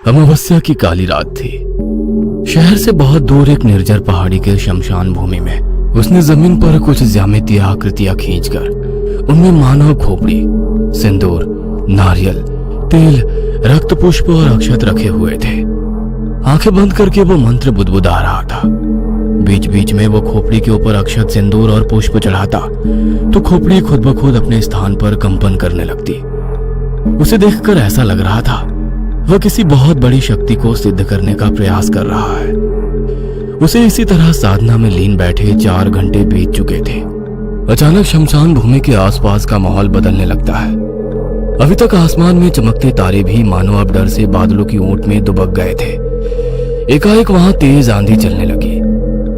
अमावस्या की काली रात थी। शहर से बहुत दूर एक निर्जर पहाड़ी के शमशान भूमि में उसने जमीन पर कुछ ज्यामितीय आकृतियां खींचकर उनमें मानव खोपड़ी, सिंदूर, नारियल, तेल, रक्त पुष्प और अक्षत रखे हुए थे। आंखें बंद करके वो मंत्र बुदबुदा रहा था। बीच बीच में वो खोपड़ी के ऊपर अक्षत, सिंदूर और पुष्प चढ़ाता तो खोपड़ी खुद ब खुद अपने स्थान पर कंपन करने लगती। उसे देखकर ऐसा लग रहा था वह किसी बहुत बड़ी शक्ति को सिद्ध करने का प्रयास कर रहा है। उसे इसी तरह साधना में लीन बैठे 4 घंटे बीत चुके थे। अचानक शमशान भूमि के आसपास का माहौल बदलने लगता है। अभी तक आसमान में चमकते तारे भी मानो अब डर से बादलों की ओट में दुबक गए थे। एकाएक वहां तेज आंधी चलने लगी,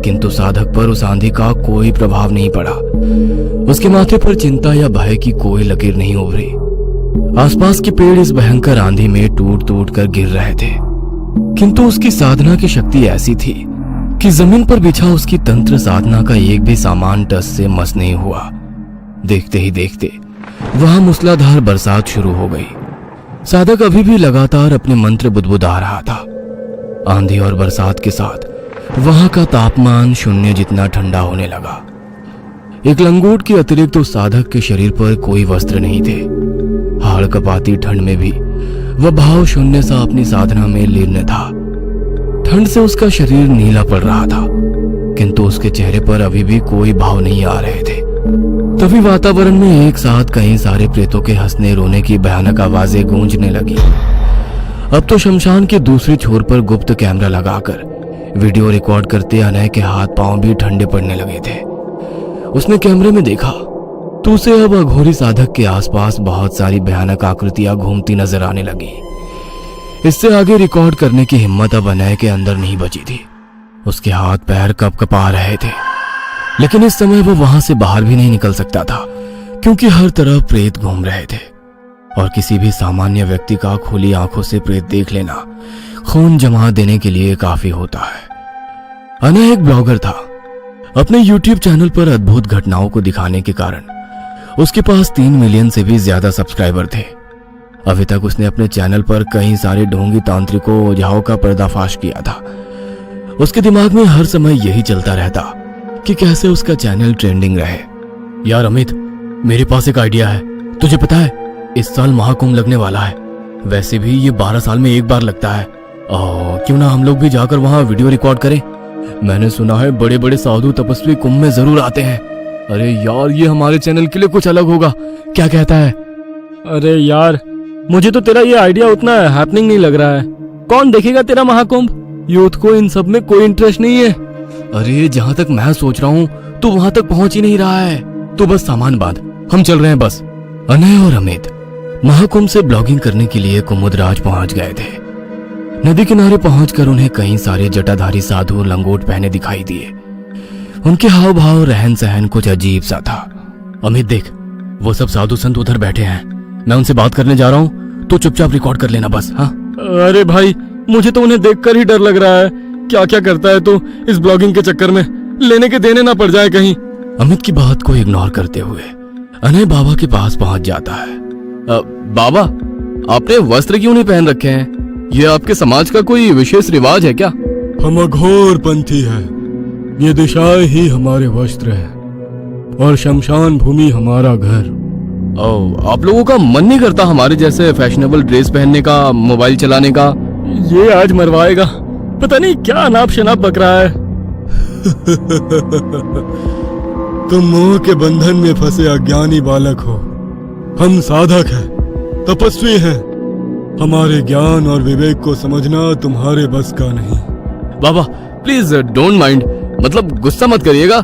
किंतु साधक पर उस आंधी का कोई प्रभाव नहीं पड़ा। उसके माथे पर चिंता या भय की कोई लकीर नहीं उभरी। आसपास के पेड़ इस भयंकर आंधी में टूट टूट कर गिर रहे थे, किंतु उसकी साधना की शक्ति ऐसी थी कि जमीन पर बिछा उसकी तंत्र साधना का एक भी सामान टस से मस नहीं हुआ। देखते ही देखते वहां मूसलाधार बरसात शुरू हो गई। साधक अभी भी लगातार अपने मंत्र बुदबुदा रहा था। आंधी और बरसात के साथ वहां का तापमान 0 जितना ठंडा होने लगा। एक लंगोट के अतिरिक्त उस साधक के शरीर पर कोई वस्त्र नहीं थे। हाड़ कपाती ठंड में भी वह भाव शून्य सा अपनी साधना में लीन था। ठंड से उसका शरीर नीला पड़ रहा था, किंतु उसके चेहरे पर अभी भी कोई भाव नहीं आ रहे थे। तभी वातावरण में एक साथ कई सारे प्रेतों के हंसने रोने की भयानक आवाजें गूंजने लगी। अब तो शमशान के दूसरी छोर पर गुप्त कैमरा लगाकर वीडियो रिकॉर्ड करते अनय के हाथ पांव भी ठंडे पड़ने लगे थे। उसने कैमरे में देखा तो उसे अब अघोरी साधक के आसपास बहुत सारी भयानक आकृतियां घूमती नजर आने लगी। इससे आगे रिकॉर्ड करने की हिम्मत अब अनय के अंदर नहीं बची थी। उसके हाथ पैर कपकपा रहे थे, लेकिन इस समय वो वहां से बाहर भी नहीं निकल सकता था, क्योंकि हर तरफ प्रेत घूम रहे थे और किसी भी सामान्य व्यक्ति का खुली आंखों से प्रेत देख लेना खून जमा देने के लिए काफी होता है। अनय एक ब्लॉगर था। अपने YouTube चैनल पर अद्भुत घटनाओं को दिखाने के कारण उसके पास 3 मिलियन से भी ज्यादा सब्सक्राइबर थे। अभी तक उसने अपने चैनल पर कई सारे ढोंगी तांत्रिकों ओझाओं का पर्दाफाश किया था। उसके दिमाग में हर समय यही चलता रहता कि कैसे उसका चैनल ट्रेंडिंग रहे। यार अमित, मेरे पास एक आइडिया है। तुझे पता है इस साल महाकुंभ लगने वाला है। वैसे भी ये 12 साल में एक बार लगता है। क्यों ना हम लोग भी जाकर वहां वीडियो रिकॉर्ड करें। मैंने सुना है बड़े बड़े साधु तपस्वी कुंभ में जरूर आते हैं। अरे यार, ये हमारे चैनल के लिए कुछ अलग होगा। क्या कहता है? अरे यार, मुझे तो तेरा ये आइडिया उतना हैपनिंग नहीं लग रहा है। कौन देखेगा तेरा महाकुंभ? यूथ को इन सब में कोई इंटरेस्ट नहीं है। अरे जहां तक मैं सोच रहा हूँ तो वहां तक पहुंच ही नहीं रहा है। तो बस सामान बांध, हम चल रहे हैं बस। अनय और अमित महाकुंभ से ब्लॉगिंग करने के लिए कुमुदराज पहुंच गए थे। नदी किनारे पहुंचकर उन्हें कई सारे जटाधारी साधु लंगोट पहने दिखाई दिए। उनके हाव भाव, रहन सहन कुछ अजीब सा था। अमित देख, वो सब साधु संत उधर बैठे हैं। मैं उनसे बात करने जा रहा हूँ, तो चुपचाप रिकॉर्ड कर लेना बस। हाँ। अरे भाई, मुझे तो उन्हें देखकर ही डर लग रहा है। क्या क्या करता है तू इस ब्लॉगिंग के चक्कर में, लेने के देने ना पड़ जाए कहीं। अमित की बात को इग्नोर करते हुए अनय बाबा के पास पहुंच जाता है। बाबा, आपने वस्त्र क्यों नहीं पहन रखे हैं? ये आपके समाज का कोई विशेष रिवाज है क्या? हम अघोर पंथी हैं। ये दिशाएं ही हमारे वस्त्र हैं और शमशान भूमि हमारा घर। आप लोगों का मन नहीं करता हमारे जैसे फैशनेबल ड्रेस पहनने का, मोबाइल चलाने का? ये आज मरवाएगा, पता नहीं क्या अनाप शनाप बक रहा है। तुम मोह के बंधन में फंसे अज्ञानी बालक हो। हम साधक हैं, तपस्वी हैं। हमारे ज्ञान और विवेक को समझना तुम्हारे बस का नहीं। बाबा प्लीज डोंट माइंड, मतलब गुस्सा मत करिएगा।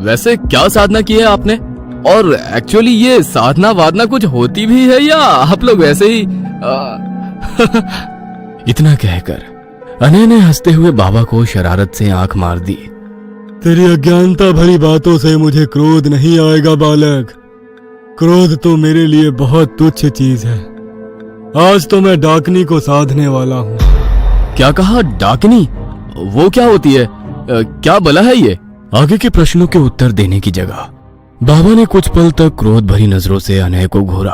वैसे क्या साधना की है आपने? और एक्चुअली ये साधना वादना कुछ होती भी है या आप लोग वैसे ही इतना कहकर अनय ने हंसते हुए बाबा को शरारत से आंख मार दी। तेरी अज्ञानता भरी बातों से मुझे क्रोध नहीं आएगा बालक। क्रोध तो मेरे लिए बहुत तुच्छ चीज है। आज तो मैं डाकनी को साधने वाला हूँ। क्या कहा? डाकनी? वो क्या होती है? क्या बला है ये? आगे के प्रश्नों के उत्तर देने की जगह बाबा ने कुछ पल तक क्रोध भरी नजरों से अनय को घूरा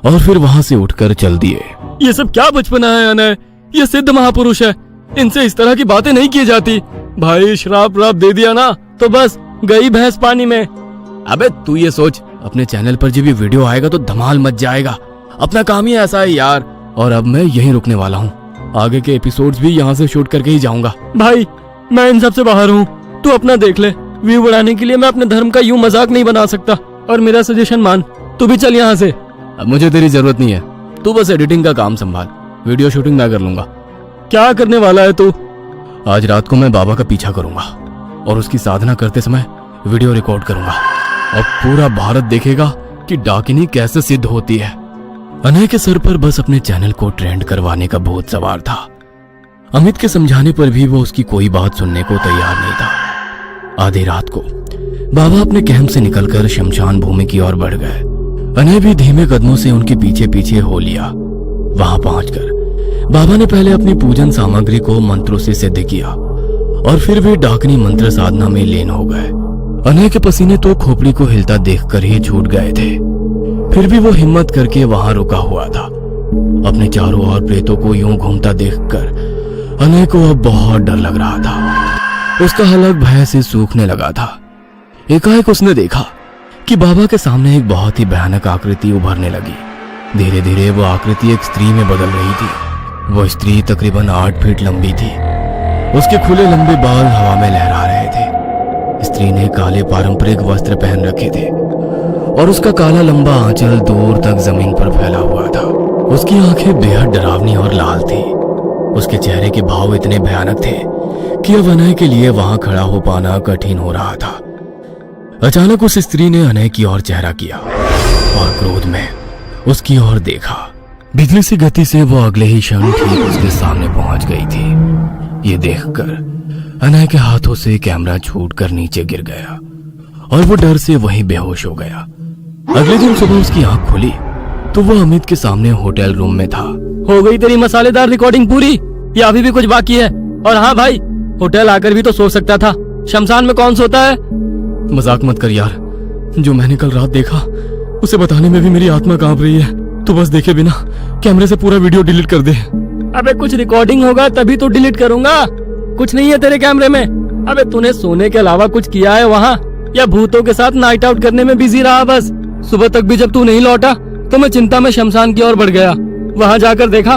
और फिर वहां से उठकर चल दिए। ये सब क्या बचपना है अनय? ये सिद्ध महापुरुष है, इनसे इस तरह की बातें नहीं की जाती। भाई श्राप व्राप दे दिया ना तो बस गई भैंस पानी में। अबे तू ये सोच, अपने चैनल पर जब ये वीडियो आएगा तो धमाल मच जाएगा। अपना काम ही ऐसा है यार। और अब मैं यहीं रुकने वाला हूँ, आगे के एपिसोड्स भी यहाँ से शूट करके ही जाऊंगा। भाई मैं इन सब से बाहर हूँ, तू अपना देख ले। व्यू बढ़ाने के लिए मैं अपने धर्म का यूं मजाक नहीं बना सकता। और मेरा सजेशन मान, तू भी चल यहाँ से। अब मुझे तेरी जरूरत नहीं है, तू बस एडिटिंग का काम संभाल, वीडियो शूटिंग मैं कर लूंगा। क्या करने वाला है तू? आज रात को मैं बाबा का पीछा करूंगा और उसकी साधना करते समय वीडियो रिकॉर्ड करूंगा और पूरा भारत देखेगा कि डाकिनी कैसे सिद्ध होती है। अनय के सर पर बस अपने चैनल को ट्रेंड करवाने का भूत सवार था। अमित के समझाने पर भी वो उसकी कोई बात सुनने को तैयार नहीं था। आधी रात को बाबा अपने कैंप से निकलकर शमशान भूमि की ओर बढ़ गए। अनय भी धीमे कदमों से उनके पीछे पीछे हो लिया। वहां पहुंचकर बाबा ने पहले अपनी पूजन सामग्री को मंत्रों से सिद्ध किया और फिर वे डाकनी मंत्र साधना में लीन हो गए। अनय के पसीने तो खोपड़ी को हिलता देखकर ही छूट गए थे, फिर भी वो हिम्मत करके वहां रुका हुआ था। अपने चारों ओर प्रेतों को यूं घूमता देखकर अनय को अब बहुत डर लग रहा था। उसका हलक भय से सूखने लगा था। एकाएक उसने देखा कि बाबा के सामने एक बहुत ही भयानक आकृति उभरने लगी। धीरे धीरे वो आकृति एक स्त्री में बदल रही थी। वो स्त्री तकरीबन 8 फीट लंबी थी। उसके खुले लंबे बाल हवा में लहरा रहे थे। स्त्री ने काले पारंपरिक वस्त्र पहन रखे थे और उसका काला लंबा आंचल दूर तक जमीन पर फैला हुआ था। उसकी आंखें बेहद डरावनी और लाल थी। उसके चेहरे के भाव इतने भयानक थे कि अब अनय के लिए वहां खड़ा हो पाना कठिन हो रहा था। अचानक उस स्त्री ने अनय की ओर चेहरा किया और क्रोध में उसकी ओर देखा। बिजली सी गति से वो अगले ही क्षण ठीक उसके सामने पहुंच गई थी। ये देखकर अनय के हाथों से कैमरा छूटकर नीचे गिर गया और वो डर से वहीं बेहोश हो गया। अगले दिन सुबह उसकी आंख खुली तो वो अमित के सामने होटल रूम में था। हो गई तेरी मसालेदार रिकॉर्डिंग पूरी या अभी भी कुछ बाकी है? और हाँ भाई, होटल आकर भी तो सो सकता था, शमशान में कौन सोता है? मजाक मत कर यार, जो मैंने कल रात देखा उसे बताने में भी मेरी आत्मा कांप रही है। तो बस देखे बिना कैमरे से पूरा वीडियो डिलीट कर दे। अबे कुछ रिकॉर्डिंग होगा तभी तो डिलीट करूंगा, कुछ नहीं है तेरे कैमरे में। अबे तूने सोने के अलावा कुछ किया है वहाँ, या भूतों के साथ नाइट आउट करने में बिजी रहा? बस सुबह तक भी जब तू नहीं लौटा तो मैं चिंता में शमशान की ओर बढ़ गया। वहाँ जाकर देखा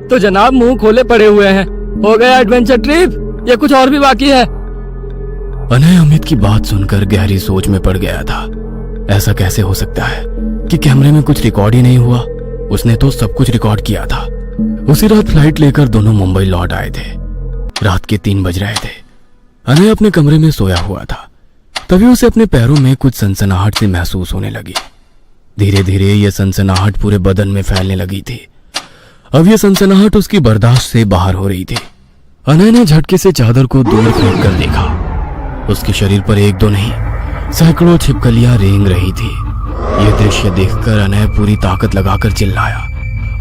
तो जनाब मुंह खोले पड़े हुए हैं। हो गया एडवेंचर ट्रिप या कुछ और भी बाकी है? अनय अमित की बात सुनकर गहरी सोच में पड़ गया था। ऐसा कैसे हो सकता है कि कैमरे में कुछ रिकॉर्ड ही नहीं हुआ? उसने तो सब कुछ रिकॉर्ड किया था। उसी रात फ्लाइट लेकर दोनों मुंबई लौट आए थे। रात के 3 बज रहे थे। अनय अपने कमरे में सोया हुआ था। तभी उसे अपने पैरों में कुछ सनसनाहट सी महसूस होने लगी। धीरे धीरे यह सनसनाहट पूरे बदन में फैलने लगी थी। अब यह सनसनाहट उसकी बर्दाश्त से बाहर हो रही थी। अनय ने झटके से चादर को दूर फेंक कर देखा। उसके शरीर पर 1-2 नहीं, सैकड़ों छिपकलियां रेंग रही थी। यह दृश्य देखकर अनय पूरी ताकत लगाकर चिल्लाया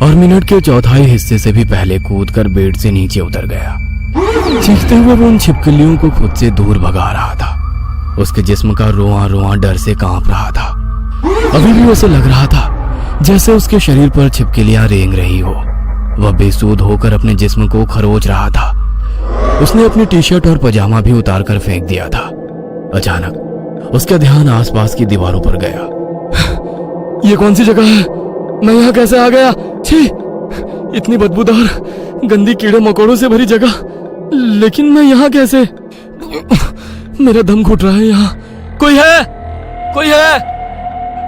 और मिनट के चौथाई हिस्से से भी पहले कूदकर बेड से नीचे उतर गया। चीखते हुए वो उन छिपकलियों को खुद से दूर भगा रहा था। उसके जिस्म का रोआं रोआं डर से कांप रहा था। अभी भी उसे लग रहा था जैसे उसके शरीर पर छिपकलियां रेंग रही हो। वह बेसुध होकर अपने जिस्म को खरोच रहा था। उसने अपनी टी शर्ट और पजामा भी उतारकर फेंक दिया था। अचानक उसका ध्यान आसपास की दीवारों पर गया। ये कौन सी जगह है? मैं यहाँ कैसे आ गया? छी, इतनी बदबूदार गंदी कीड़े मकोड़ों से भरी जगह, लेकिन मैं यहाँ कैसे? मेरा दम घुट रहा है। यहाँ कोई है? कोई है?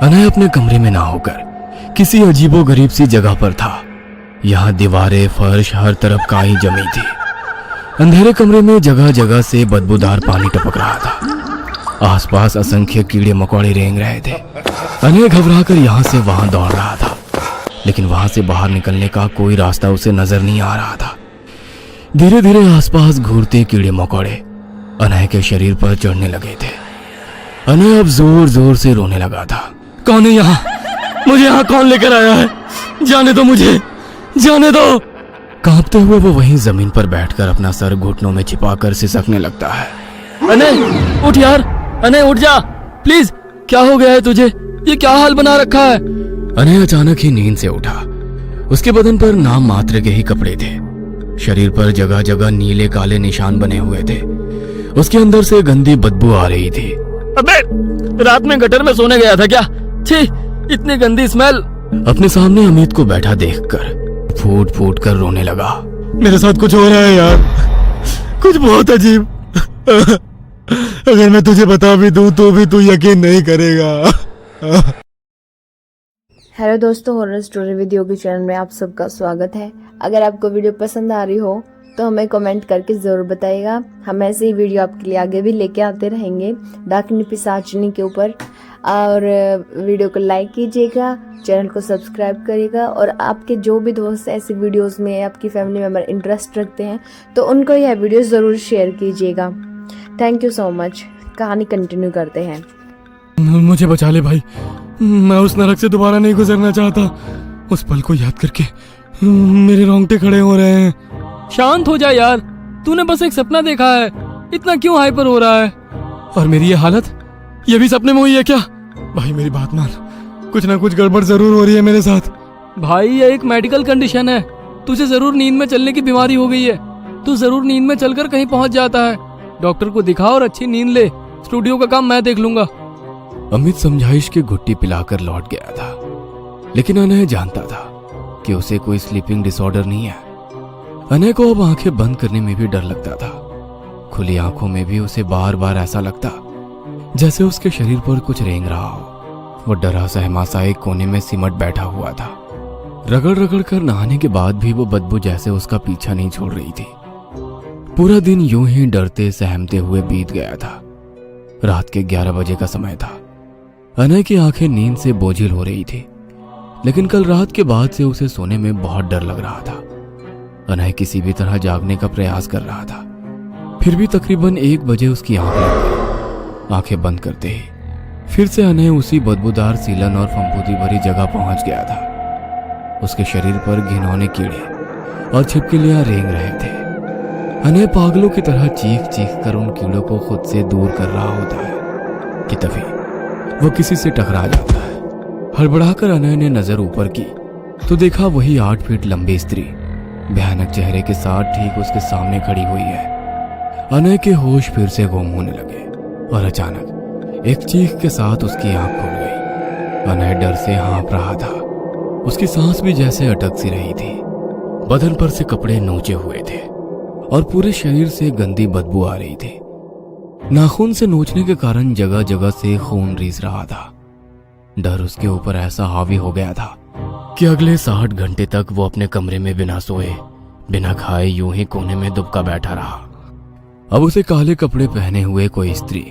अनय अपने कमरे में ना होकर किसी अजीबो गरीब सी जगह पर था। यहाँ दीवारें, फर्श, हर तरफ काई जमी थी। अंधेरे कमरे में जगह जगह से बदबूदार पानी टपक रहा था। आसपास असंख्य कीड़े मकोड़े रेंग रहे थे। अनय घबराकर यहाँ से वहां दौड़ रहा था, लेकिन वहां से बाहर निकलने का कोई रास्ता उसे नजर नहीं आ रहा था। धीरे धीरे आसपास घूरते कीड़े मकोड़े अनय के शरीर पर चढ़ने लगे थे। अनय अब जोर जोर से रोने लगा था। कौन है यहाँ? मुझे यहाँ कौन लेकर आया है? जाने दो मुझे, जाने दो। कांपते हुए वो वहीं जमीन पर बैठकर अपना सर घुटनों में छिपाकर सिसकने लगता है। अनय उठ यार, अनय उठ जा प्लीज। क्या हो गया है तुझे? ये क्या हाल बना रखा है? अनय अचानक ही नींद से उठा। उसके बदन पर नाम मात्र के ही कपड़े थे। शरीर पर जगह जगह नीले काले निशान बने हुए थे। उसके अंदर से गंदी बदबू आ रही थी। अबे रात में गटर में सोने गया था क्या? छी, इतनी गंदी स्मेल। अपने सामने अमित को बैठा देखकर फूट फूट कर रोने लगा। मेरे साथ कुछ हो रहा है यार, कुछ बहुत अजीब। अगर मैं तुझे बता भी दूं तो भी तू यकीन नहीं करेगा। हेलो दोस्तों, horror story with Yogi channel में आप सबका स्वागत है। अगर आपको वीडियो पसंद आ रही हो तो हमें कमेंट करके ज़रूर बताइएगा। हम ऐसे ही वीडियो आपके लिए आगे भी लेके आते रहेंगे डाकिनी पिशाचिनी के ऊपर। और वीडियो को लाइक कीजिएगा, चैनल को सब्सक्राइब करिएगा। और आपके जो भी दोस्त ऐसी वीडियोस में आपकी फैमिली मेम्बर इंटरेस्ट रखते हैं तो उनको यह वीडियो ज़रूर शेयर कीजिएगा। Thank you so much. कहानी कंटिन्यू करते हैं। मुझे बचा ले भाई, मैं उस नरक से दोबारा नहीं गुजरना चाहता। उस पल को याद करके मेरे रोंगटे खड़े हो रहे हैं। शांत हो जा यार, तूने बस एक सपना देखा है, इतना क्यों हाइपर हो रहा है? और मेरी ये हालत, ये भी सपने में हुई है क्या? भाई मेरी बात मान, कुछ ना कुछ गड़बड़ जरूर हो रही है मेरे साथ। भाई ये एक मेडिकल कंडीशन है, तुझे जरूर नींद में चलने की बीमारी हो गई है। तू जरूर नींद में चलकर कहीं पहुंच जाता है। डॉक्टर को दिखा और अच्छी नींद ले, स्टूडियो का काम मैं देख लूंगा। अमित समझाइश की घुट्टी पिलाकर लौट गया था, लेकिन अनय जानता था कि उसे कोई स्लीपिंग डिसऑर्डर नहीं है। अनय को अब आंखें बंद करने में भी डर लगता था। खुली आंखों में भी उसे बार बार ऐसा लगता जैसे उसके शरीर पर कुछ रेंग रहा हो। वो डरा सहमा सा एक कोने में सिमट बैठा हुआ था। रगड़ रगड़ कर नहाने के बाद भी वो बदबू जैसे उसका पीछा नहीं छोड़ रही थी। पूरा दिन यूं ही डरते सहमते हुए बीत गया था। रात के 11 बजे का समय था। अनय की आंखें नींद से बोझिल हो रही थी, लेकिन कल रात के बाद से उसे सोने में बहुत डर लग रहा था। अनय किसी भी तरह जागने का प्रयास कर रहा था, फिर भी तकरीबन 1 बजे उसकी आंख लग गई। आंखें बंद करते ही फिर से अनय उसी बदबूदार सीलन और फंफूदी भरी जगह पहुंच गया था। उसके शरीर पर घिनौने कीड़े और छिपकलियां रेंग रहे थे। अनय पागलों की तरह चीख चीख कर उन कीड़ों को खुद से दूर कर रहा होता है कि तभी वो किसी से टकरा जाता है। हड़बड़ाकर अनय ने नजर ऊपर की तो देखा वही 8 फीट लंबी स्त्री भयानक चेहरे के साथ ठीक उसके सामने खड़ी हुई है। अनय के होश फिर से गुम होने लगे और अचानक एक चीख के साथ उसकी आंख खुल गई। अनय डर से हाँफ रहा था। उसकी सांस भी जैसे अटक सी रही थी। बदन पर से कपड़े नोचे हुए थे और पूरे शरीर से गंदी बदबू आ रही थी। नाखून से नोचने के कारण जगह जगह से खून रीस रहा था। डर उसके ऊपर ऐसा हावी हो गया था कि अगले 60 घंटे तक वो अपने कमरे में बिना सोए बिना खाए यूं ही कोने में दुबका बैठा रहा। अब उसे काले कपड़े पहने हुए कोई स्त्री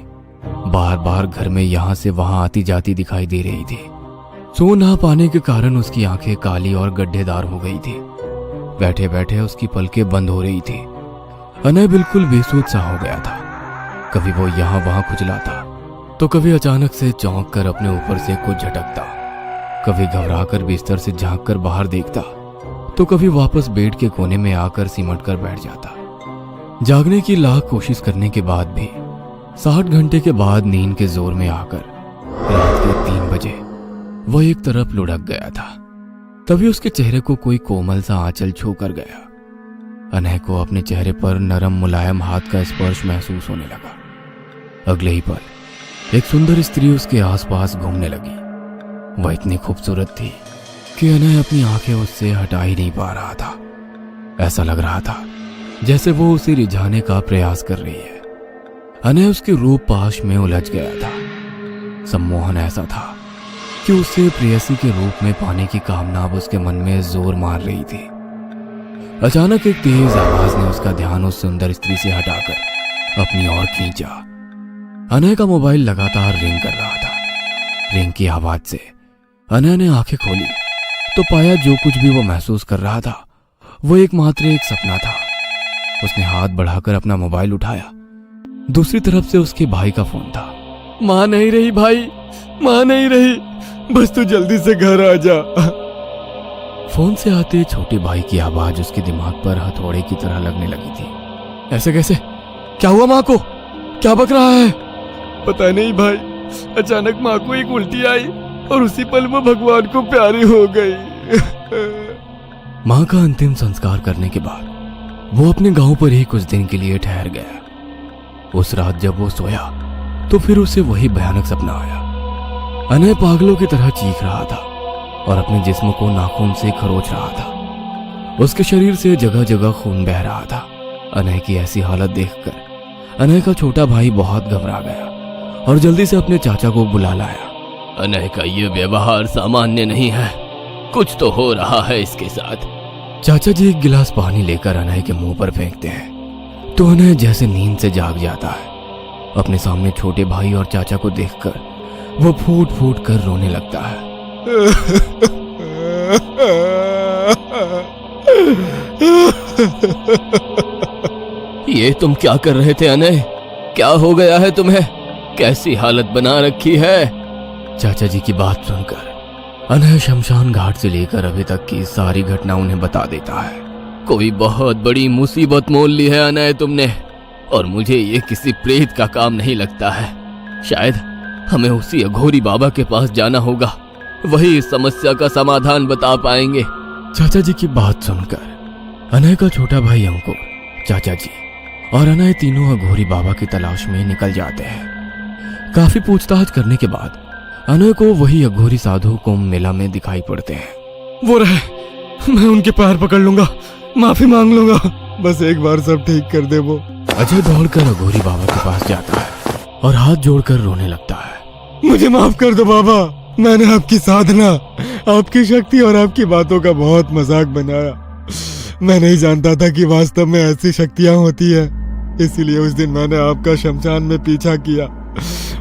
बार बार घर में यहां से वहां आती जाती दिखाई दे रही थी। सो ना पाने के कारण उसकी आंखें काली और गड्ढेदार हो गई थी। बैठे बैठे उसकी पलकें बंद हो रही थी। अनय बिल्कुल बेसुध सा हो गया था। कभी वो यहाँ वहां खुजलाता तो कभी अचानक से चौंक कर अपने ऊपर से कुछ झटकता, कभी घबरा कर बिस्तर से झांक कर बाहर देखता तो कभी वापस बेड के कोने में आकर सिमट कर बैठ जाता। जागने की लाख कोशिश करने के बाद भी 60 घंटे के बाद नींद के जोर में आकर रात के 3 बजे वो एक तरफ लुढ़क गया था। तभी उसके चेहरे को कोई कोमल सा आंचल छू कर गया। अनय को अपने चेहरे पर नरम मुलायम हाथ का स्पर्श महसूस होने लगा। अगले ही पल एक सुंदर स्त्री उसके आसपास घूमने लगी। वह इतनी खूबसूरत थी कि अनय अपनी आंखें उससे हटा ही नहीं पा रहा था। ऐसा लग रहा था जैसे वो उसे रिझाने का प्रयास कर रही है। अनय उसके रूप पाश में उलझ गया था। सम्मोहन ऐसा था कि उसे प्रेयसी के रूप में पाने की कामना अब उसके मन में जोर मार रही थी। अचानक एक तेज आवाज ने उसका ध्यान उस सुंदर स्त्री से हटाकर अपनी ओर खींचा। अनय का मोबाइल लगातार रिंग कर रहा था। रिंग की आवाज से अनय ने आंखें खोली तो पाया जो कुछ भी वो महसूस कर रहा था वो एकमात्र एक सपना था। उसने हाथ बढ़ाकर अपना मोबाइल उठाया। दूसरी तरफ से उसके भाई का फोन था। माँ नहीं रही भाई, माँ नहीं रही, बस तू जल्दी से घर आ जा। फोन से आते छोटे भाई की आवाज उसके दिमाग पर हथौड़े की तरह लगने लगी थी। ऐसे कैसे? क्या हुआ माँ को? क्या बक रहा है? पता नहीं भाई, अचानक माँ को एक उल्टी आई और उसी पल वो भगवान को प्यारी हो गई। माँ का अंतिम संस्कार करने के बाद वो अपने गांव पर ही कुछ दिन के लिए ठहर गया। उस रात जब वो सोया तो फिर उसे वही भयानक सपना आया। अनय पागलों की तरह चीख रहा था और अपने जिस्म को नाखून से खरोच रहा था। उसके शरीर से जगह जगह खून बह रहा था। अनय की ऐसी हालत देखकर अनय का छोटा भाई बहुत घबरा गया और जल्दी से अपने चाचा को बुला लाया। अनय का ये व्यवहार सामान्य नहीं है, कुछ तो हो रहा है इसके साथ। चाचा जी एक गिलास पानी लेकर अनय के मुंह पर फेंकते हैं तो अनय जैसे नींद से जाग जाता है। अपने सामने छोटे भाई और चाचा को देखकर वो फूट फूट कर रोने लगता है। ये तुम क्या कर रहे थे अनय? क्या हो गया है तुम्हें? कैसी हालत बना रखी है? चाचा जी की बात सुनकर अनय शमशान घाट से लेकर अभी तक की सारी घटना उन्हें बता देता है। कोई बहुत बड़ी मुसीबत मोल ली है अनय तुमने, और मुझे ये किसी प्रेत का काम नहीं लगता है। शायद हमें उसी अघोरी बाबा के पास जाना होगा, वही इस समस्या का समाधान बता पाएंगे। चाचा जी की बात सुनकर अनय का छोटा भाई अंकुर, चाचा जी और अनय तीनों अघोरी बाबा की तलाश में निकल जाते हैं। काफी पूछताछ करने के बाद अनय को वही अघोरी साधु कुंभ मेला में दिखाई पड़ते हैं। वो रहे, मैं उनके पैर पकड़ लूंगा, माफी मांग लूंगा, बस एक बार सब ठीक कर दे वो। अजय दौड़कर अघोरी बाबा के पास जाता है और हाथ जोड़कर रोने लगता है। मुझे माफ कर दो बाबा, मैंने आपकी साधना, आपकी शक्ति और आपकी बातों का बहुत मजाक बनाया। मैं नहीं जानता था कि वास्तव में ऐसी शक्तियां होती है, इसीलिए उस दिन मैंने आपका शमशान में पीछा किया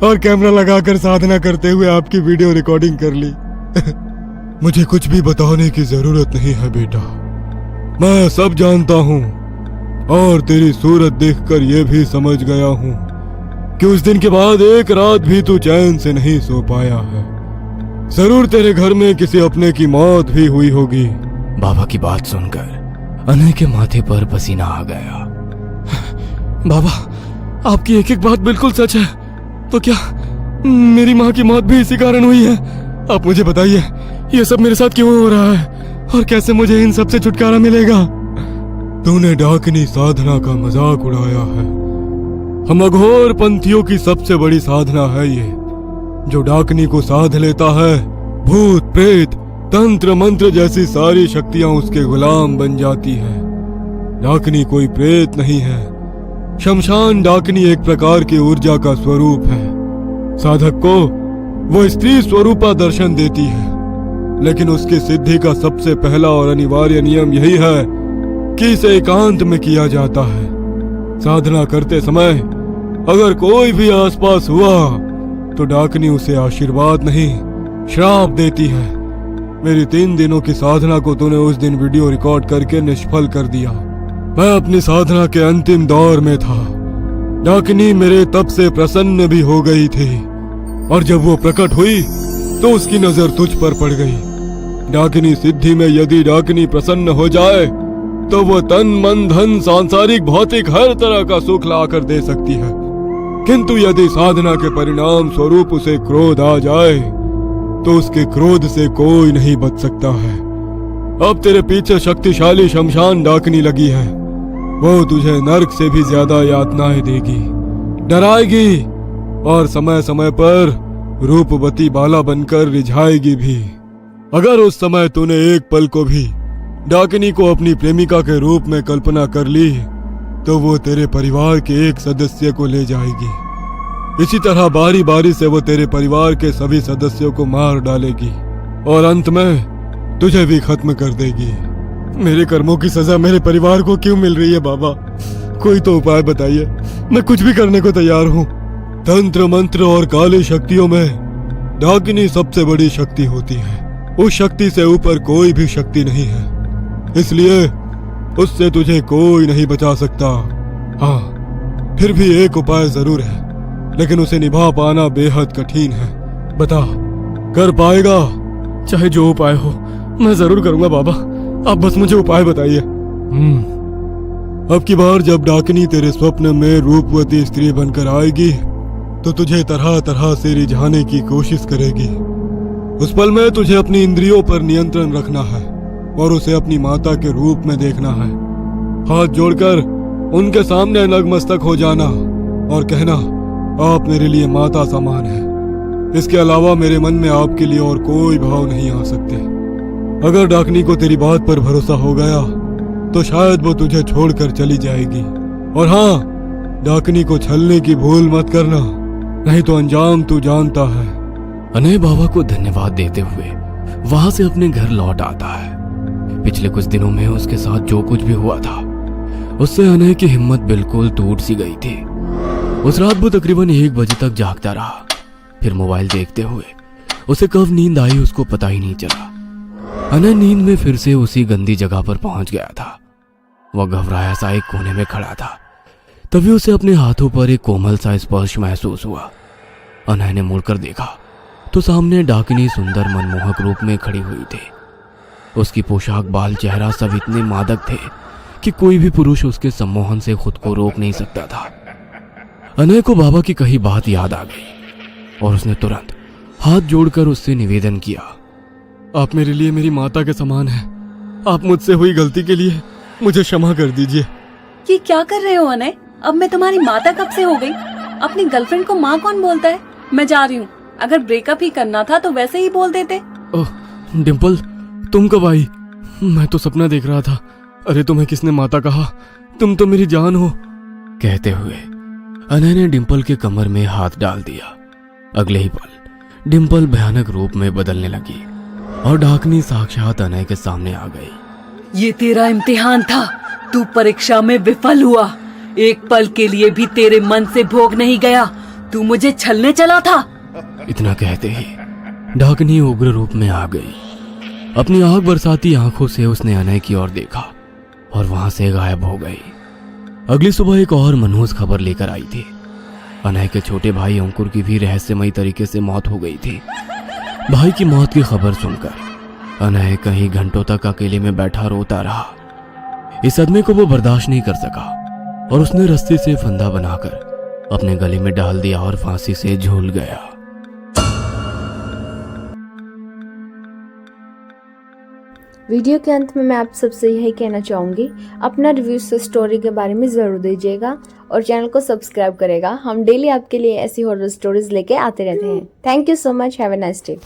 और कैमरा लगाकर साधना करते हुए आपकी वीडियो रिकॉर्डिंग कर ली। मुझे कुछ भी बताने की जरूरत नहीं है बेटा, मैं सब जानता हूँ और तेरी सूरत देखकर ये भी समझ गया हूँ कि उस दिन के बाद एक रात भी तू चैन से नहीं सो पाया है। जरूर तेरे घर में किसी अपने की मौत भी हुई होगी। बाबा की बात सुनकर अनय के माथे पर पसीना आ गया। बाबा, आपकी एक एक बात बिल्कुल सच है। तो क्या मेरी माँ की मौत भी इसी कारण हुई है? आप मुझे बताइए, ये सब मेरे साथ क्यों हो रहा है और कैसे मुझे इन सब से छुटकारा मिलेगा? तूने डाकिनी साधना का मजाक उड़ाया है। हम अघोर पंथियों की सबसे बड़ी साधना है ये। जो डाकिनी को साध लेता है, भूत प्रेत तंत्र मंत्र जैसी सारी शक्तियां उसके गुलाम बन जाती है। डाकिनी कोई प्रेत नहीं है। शमशान डाकिनी एक प्रकार की ऊर्जा का स्वरूप है। साधक को वो स्त्री स्वरूपा दर्शन देती है, लेकिन उसकी सिद्धि का सबसे पहला और अनिवार्य नियम यही है कि इसे एकांत में किया जाता है। साधना करते समय अगर कोई भी आसपास हुआ तो डाकिनी उसे आशीर्वाद नहीं, श्राप देती है। मेरी 3 दिनों की साधना को तूने उस दिन वीडियो रिकॉर्ड करके निष्फल कर दिया। मैं अपनी साधना के अंतिम दौर में था। डाकिनी मेरे तप से प्रसन्न भी हो गई थी और जब वो प्रकट हुई तो उसकी नजर तुझ पर पड़ गई। डाकिनी सिद्धि में यदि डाकिनी प्रसन्न हो जाए तो वो तन मन धन सांसारिक भौतिक हर तरह का सुख ला कर दे सकती है, किंतु यदि साधना के परिणाम स्वरूप उसे क्रोध आ जाए तो उसके क्रोध से कोई नहीं बच सकता है। अब तेरे पीछे शक्तिशाली शमशान डाकिनी लगी है। वो तुझे नर्क से भी ज्यादा यातनाएं देगी, डराएगी और समय समय पर रूपवती बाला बनकर रिझाएगी भी। अगर उस समय तूने एक पल को भी डाकिनी को अपनी प्रेमिका के रूप में कल्पना कर ली तो वो तेरे परिवार के एक सदस्य को ले जाएगी। इसी तरह बारी बारी से वो तेरे परिवार के सभी सदस्यों को मार डालेगी और अंत में तुझे भी खत्म कर देगी। मेरे कर्मों की सजा मेरे परिवार को क्यों मिल रही है बाबा? कोई तो उपाय बताइए, मैं कुछ भी करने को तैयार हूँ। तंत्र मंत्र और काली शक्तियों में डाकिनी सबसे बड़ी शक्ति होती है। उस शक्ति से ऊपर कोई भी शक्ति नहीं है, इसलिए उससे तुझे कोई नहीं बचा सकता। हाँ, फिर भी एक उपाय जरूर है, लेकिन उसे निभा पाना बेहद कठिन है। बता, कर पाएगा? चाहे जो उपाय हो मैं जरूर करूंगा बाबा, आप बस मुझे उपाय बताइए। अब की बार जब डाकिनी तेरे स्वप्न में रूपवती स्त्री बनकर आएगी तो तुझे तरह तरह से रिझाने की कोशिश करेगी। उस पल में तुझे अपनी इंद्रियों पर नियंत्रण रखना है और उसे अपनी माता के रूप में देखना है। हाथ जोड़कर उनके सामने नतमस्तक हो जाना और कहना, आप मेरे लिए माता समान है। इसके अलावा मेरे मन में आपके लिए और कोई भाव नहीं आ सकते। अगर डाकनी को तेरी बात पर भरोसा हो गया तो शायद वो तुझे छोड़कर चली जाएगी। और हाँ, डाकनी को छलने की भूल मत करना, नहीं तो अंजाम तू जानता है। अनय बाबा को धन्यवाद देते हुए वहां से अपने घर लौट आता है। पिछले कुछ दिनों में उसके साथ जो कुछ भी हुआ था उससे अनय की हिम्मत बिल्कुल टूट सी गई थी। उस रात वो तकरीबन 1 बजे तक जागता रहा। फिर मोबाइल देखते हुए उसे कब नींद आई उसको पता ही नहीं चला। अनय नींद में फिर से उसी गंदी जगह पर पहुंच गया था। वह घबराया सा एक कोने में खड़ा था। तभी उसे अपने हाथों पर एक कोमल सा स्पर्श महसूस हुआ। अनय ने मुड़कर देखा तो सामने डाकिनी सुंदर मनमोहक रूप में खड़ी हुई थी। उसकी पोशाक, बाल, चेहरा सब इतने मादक थे कि कोई भी पुरुष उसके सम्मोहन से खुद को रोक नहीं सकता था। अनय को बाबा की कही बात याद आ गई और उसने तुरंत हाथ जोड़कर उससे निवेदन किया, आप मेरे लिए मेरी माता के समान हैं। आप मुझसे हुई गलती के लिए मुझे क्षमा कर दीजिए। ये क्या कर रहे हो अनय? अब मैं तुम्हारी माता कब से हो गई? अपनी गर्लफ्रेंड को माँ कौन बोलता है? मैं जा रही हूँ। अगर ब्रेकअप ही करना था तो वैसे ही बोल देते। ओह डिम्पल, तुम कब आई? मैं तो सपना देख रहा था। अरे तुम्हें किसने माता कहा? तुम तो मेरी जान हो। कहते हुए अनय ने डिम्पल के कमर में हाथ डाल दिया। अगले ही पल डिम्पल भयानक रूप में बदलने लगी और डाकनी साक्षात अनय के सामने आ गई। ये तेरा इम्तिहान था। तू परीक्षा में विफल हुआ। एक पल के लिए भी तेरे मन से भोग नहीं गया। तू मुझे छलने चला था। इतना कहते ही डाकनी उग्र रूप में आ गई। अपनी आग बरसाती आंखों से उसने अनय की ओर देखा और वहां से गायब हो गई। अगली सुबह एक और मनहूस खबर लेकर आई थी। अनय के छोटे भाई अंकुर की भी रहस्यमयी तरीके से मौत हो गई थी। भाई की मौत की खबर सुनकर अनय कहीं घंटों तक अकेले में बैठा रोता रहा। इस सदमे को वो बर्दाश्त नहीं कर सका और उसने रस्सी से फंदा बनाकर अपने गले में डाल दिया और फांसी से झूल गया। वीडियो के अंत में मैं आप सबसे यही कहना चाहूँगी, अपना रिव्यू इस स्टोरी के बारे में ज़रूर दीजिएगा और चैनल को सब्सक्राइब करेगा। हम डेली आपके लिए ऐसी हॉरर स्टोरीज लेके आते रहते हैं। Thank you so much. Have a nice day.